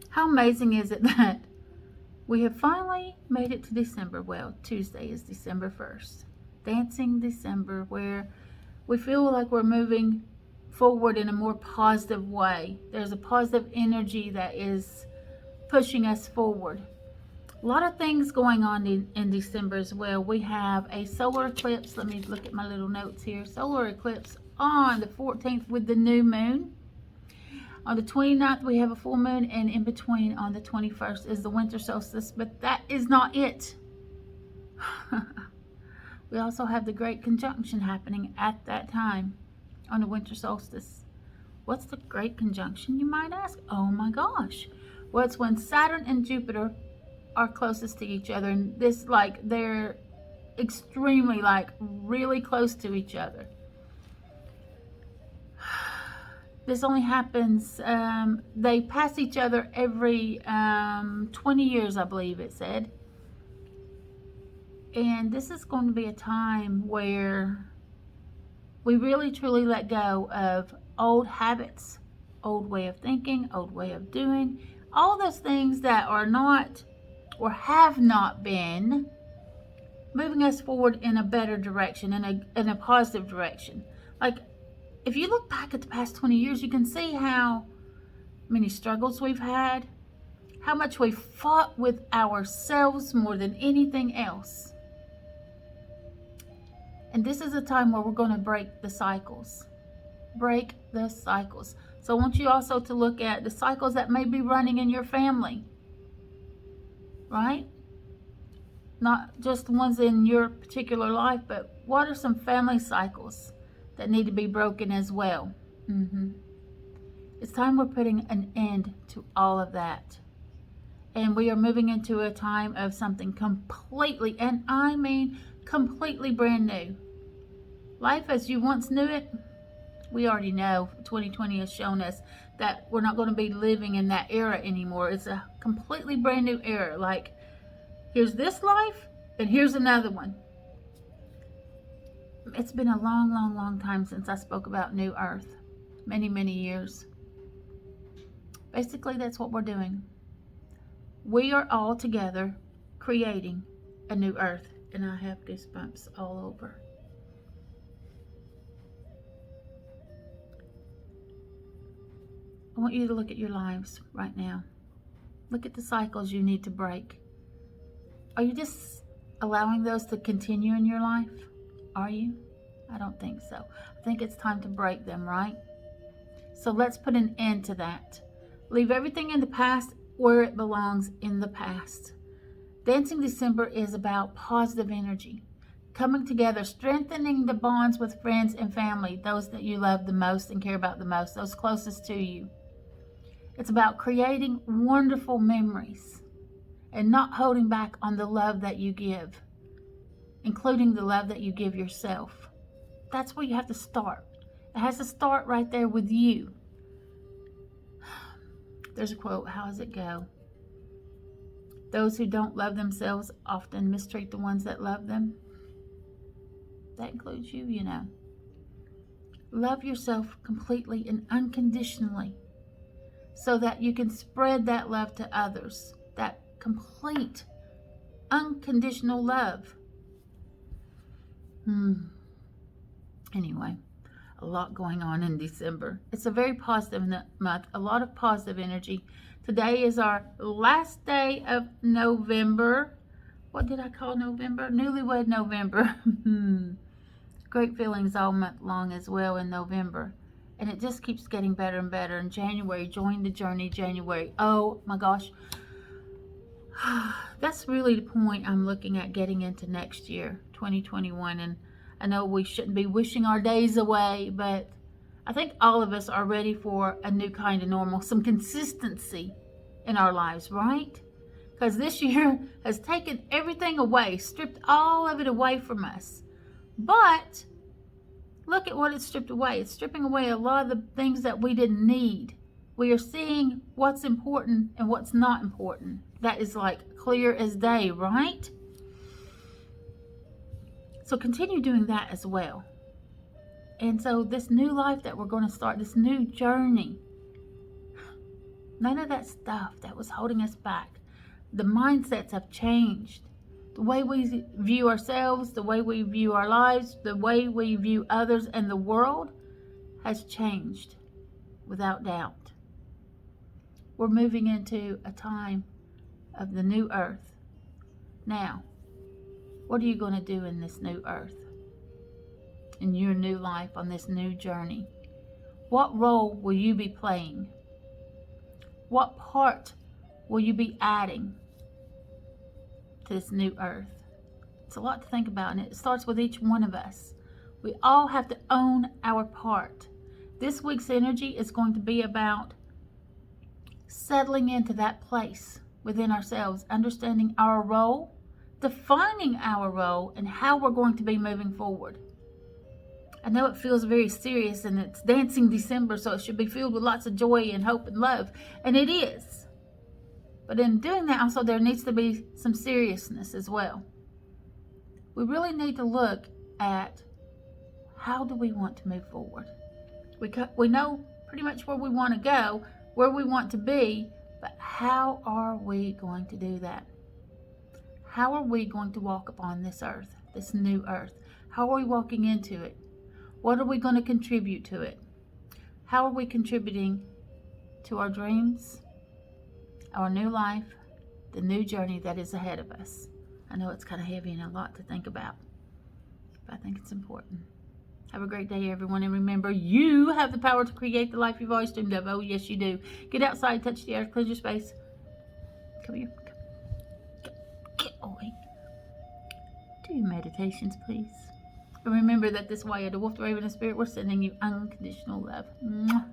How amazing is it that we have finally made it to December? Well, Tuesday is December 1st. Dancing December, where we feel like we're moving forward in a more positive way. There's a positive energy that is pushing us forward. A lot of things going on in December as well. We have a solar eclipse. Let me look at my little notes here. Solar eclipse on the 14th with the new moon. On the 29th, we have a full moon, and in between on the 21st is the winter solstice, but that is not it. We also have the Great Conjunction happening at that time on the winter solstice. What's the Great Conjunction, you might ask? Oh my gosh. Well, it's when Saturn and Jupiter are closest to each other, and this, like, they're extremely, like, really close to each other. This only happens, they pass each other every 20 years, I believe it said. And this is going to be a time where we really truly let go of old habits, old way of thinking, old way of doing, all those things that are not or have not been moving us forward in a better direction, in a positive direction. Like, if you look back at the past 20 years, you can see how many struggles we've had, how much we fought with ourselves more than anything else. And this is a time where we're going to break the cycles. Break the cycles. So I want you also to look at the cycles that may be running in your family. Right? Not just the ones in your particular life, but what are some family cycles that need to be broken as well? It's time we're putting an end to all of that. And we are moving into a time of something completely, and I mean completely brand new. Life as you once knew it, we already know 2020 has shown us that we're not going to be living in that era anymore. It's a completely brand new era. Like, here's this life, and here's another one. It's been a long, long, long time since I spoke about New Earth. Many, many years. Basically, that's what we're doing. We are all together creating a new Earth, and I have goosebumps all over. I want you to look at your lives right now. Look at the cycles you need to break. Are you just allowing those to continue in your life? Are you? I don't think so. I think it's time to break them, right? So let's put an end to that. Leave everything in the past where it belongs, in the past. Dancing December is about positive energy. Coming together, strengthening the bonds with friends and family, those that you love the most and care about the most, those closest to you. It's about creating wonderful memories and not holding back on the love that you give, including the love that you give yourself. That's where you have to start. It has to start right there with you. There's a quote, how does it go? Those who don't love themselves often mistreat the ones that love them. That includes you, you know. Love yourself completely and unconditionally so that you can spread that love to others. That complete, unconditional love. Anyway, a lot going on in December. It's a very positive month, a lot of positive energy. Today is our last day of November. What did I call November? Newlywed November. Great feelings all month long as well in November. And it just keeps getting better and better. In January, join the journey, January. Oh my gosh. That's really the point I'm looking at getting into next year, 2021. And I know we shouldn't be wishing our days away, but I think all of us are ready for a new kind of normal, some consistency in our lives, right? Because this year has taken everything away, stripped all of it away from us. But look at what it's stripped away. It's stripping away a lot of the things that we didn't need. We are seeing what's important and what's not important. That is like clear as day, right? So continue doing that as well. And so this new life that we're going to start, this new journey, None of that stuff that was holding us back. The mindsets have changed. The way we view ourselves, the way we view our lives, the way we view others and the world has changed, without doubt. We're moving into a time of the new earth. Now, what are you going to do in this new earth? In your new life, on this new journey? What role will you be playing? What part will you be adding to this new earth? It's a lot to think about, and it starts with each one of us. We all have to own our part. This week's energy is going to be about settling into that place within ourselves, understanding our role, defining our role, and how we're going to be moving forward. I know it feels very serious, and it's Dancing December, so it should be filled with lots of joy and hope and love, and it is. But in doing that, also there needs to be some seriousness as well. We really need to look at how do we want to move forward. We know pretty much where we want to go, where we want to be, but how are we going to do that? How are we going to walk upon this earth, this new earth? How are we walking into it? What are we going to contribute to it? How are we contributing to our dreams, our new life, the new journey that is ahead of us? I know it's kind of heavy and a lot to think about, but I think it's important. Have a great day, everyone. And remember, you have the power to create the life you've always dreamed of. Oh, yes, you do. Get outside, touch the earth, cleanse your space. Come here. Get away. Do your meditations, please. And remember that this way, the Wolf, the Raven, and Spirit, we're sending you unconditional love. Mwah.